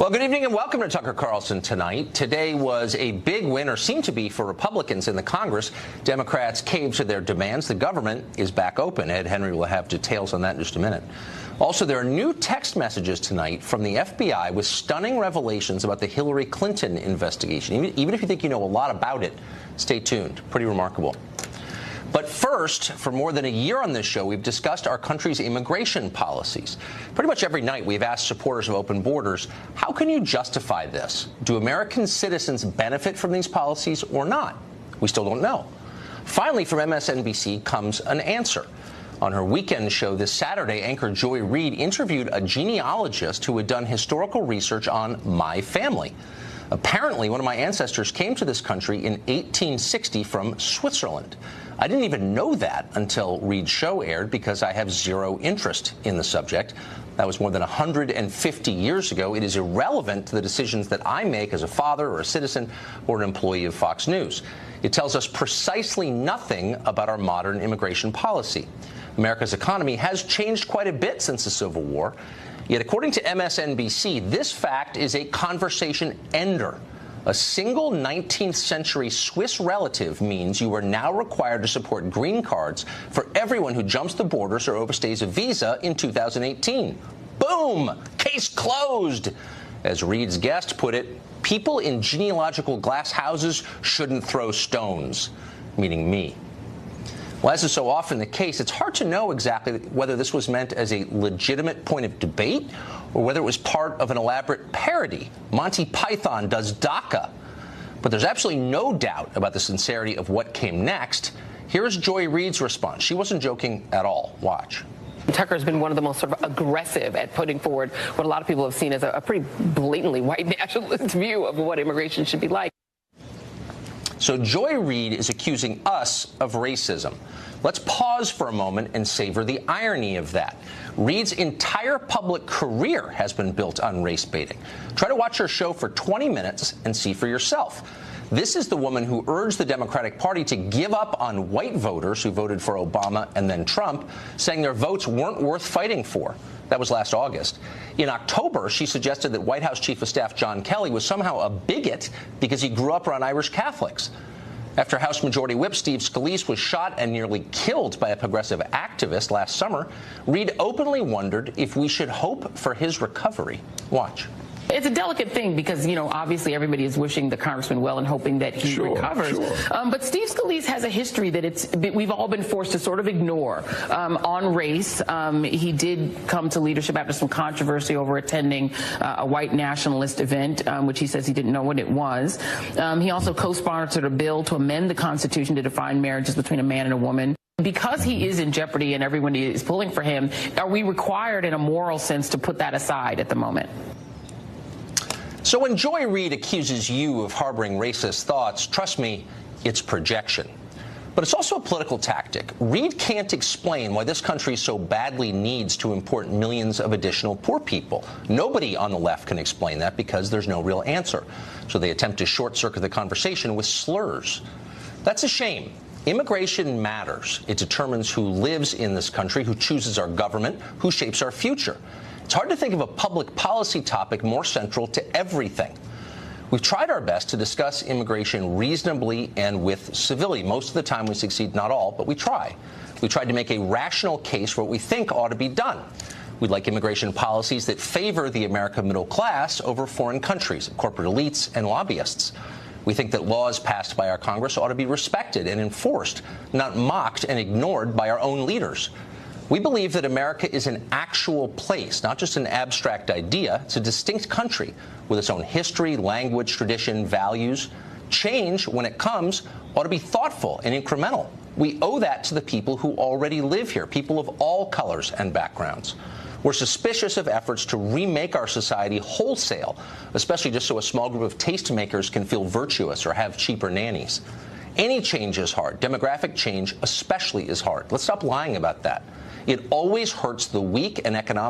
Well, good evening and welcome to Tucker Carlson Tonight. Today was a big win, or seemed to be, for Republicans in the Congress. Democrats caved to their demands. The government is back open. Ed Henry will have details on that in just a minute. Also, there are new text messages tonight from the FBI with stunning revelations about the Hillary Clinton investigation. Even if you think you know a lot about it, stay tuned. Pretty remarkable. But first, for more than a year on this show, we've discussed our country's immigration policies. Pretty much every night, we've asked supporters of open borders, how can you justify this? Do American citizens benefit from these policies or not? We still don't know. Finally, from MSNBC comes an answer. On her weekend show this Saturday, anchor Joy Reid interviewed a genealogist who had done historical research on my family. Apparently, one of my ancestors came to this country in 1860 from Switzerland. I didn't even know that until Reid's show aired because I have zero interest in the subject. That was more than 150 years ago. It is irrelevant to the decisions that I make as a father or a citizen or an employee of Fox News. It tells us precisely nothing about our modern immigration policy. America's economy has changed quite a bit since the Civil War. Yet, according to MSNBC, this fact is a conversation ender. A single 19th century Swiss relative means you are now required to support green cards for everyone who jumps the borders or overstays a visa in 2018. Boom! Case closed! As Reid's guest put it, people in genealogical glass houses shouldn't throw stones, meaning me. Well, as is so often the case, it's hard to know exactly whether this was meant as a legitimate point of debate or whether it was part of an elaborate parody. Monty Python does DACA. But there's absolutely no doubt about the sincerity of what came next. Here's Joy Reid's response. She wasn't joking at all. Watch. Tucker's been one of the most sort of aggressive at putting forward what a lot of people have seen as a pretty blatantly white nationalist view of what immigration should be like. So Joy Reid is accusing us of racism. Let's pause for a moment and savor the irony of that. Reid's entire public career has been built on race baiting. Try to watch her show for 20 minutes and see for yourself. This is the woman who urged the Democratic Party to give up on white voters who voted for Obama and then Trump, saying their votes weren't worth fighting for. That was last August. In October, she suggested that White House Chief of Staff John Kelly was somehow a bigot because he grew up around Irish Catholics. After House Majority Whip Steve Scalise was shot and nearly killed by a progressive activist last summer, Reid openly wondered if we should hope for his recovery. Watch. It's a delicate thing because, you know, obviously everybody is wishing the congressman well and hoping that he recovers. But Steve Scalise has a history that we've all been forced to sort of ignore on race. He did come to leadership after some controversy over attending a white nationalist event, which he says he didn't know what it was. He also co-sponsored a bill to amend the Constitution to define marriages between a man and a woman. Because he is in jeopardy and everyone is pulling for him, are we required in a moral sense to put that aside at the moment? So when Joy Reid accuses you of harboring racist thoughts, trust me, it's projection. But it's also a political tactic. Reid can't explain why this country so badly needs to import millions of additional poor people. Nobody on the left can explain that because there's no real answer. So they attempt to short-circuit the conversation with slurs. That's a shame. Immigration matters. It determines who lives in this country, who chooses our government, who shapes our future. It's hard to think of a public policy topic more central to everything. We've tried our best to discuss immigration reasonably and with civility. Most of the time we succeed, not all, but we try. We tried to make a rational case for what we think ought to be done. We'd like immigration policies that favor the American middle class over foreign countries, corporate elites, and lobbyists. We think that laws passed by our Congress ought to be respected and enforced, not mocked and ignored by our own leaders. We believe that America is an actual place, not just an abstract idea. It's a distinct country with its own history, language, tradition, values. Change, when it comes, ought to be thoughtful and incremental. We owe that to the people who already live here, people of all colors and backgrounds. We're suspicious of efforts to remake our society wholesale, especially just so a small group of tastemakers can feel virtuous or have cheaper nannies. Any change is hard. Demographic change especially is hard. Let's stop lying about that. It always hurts the weak and economic.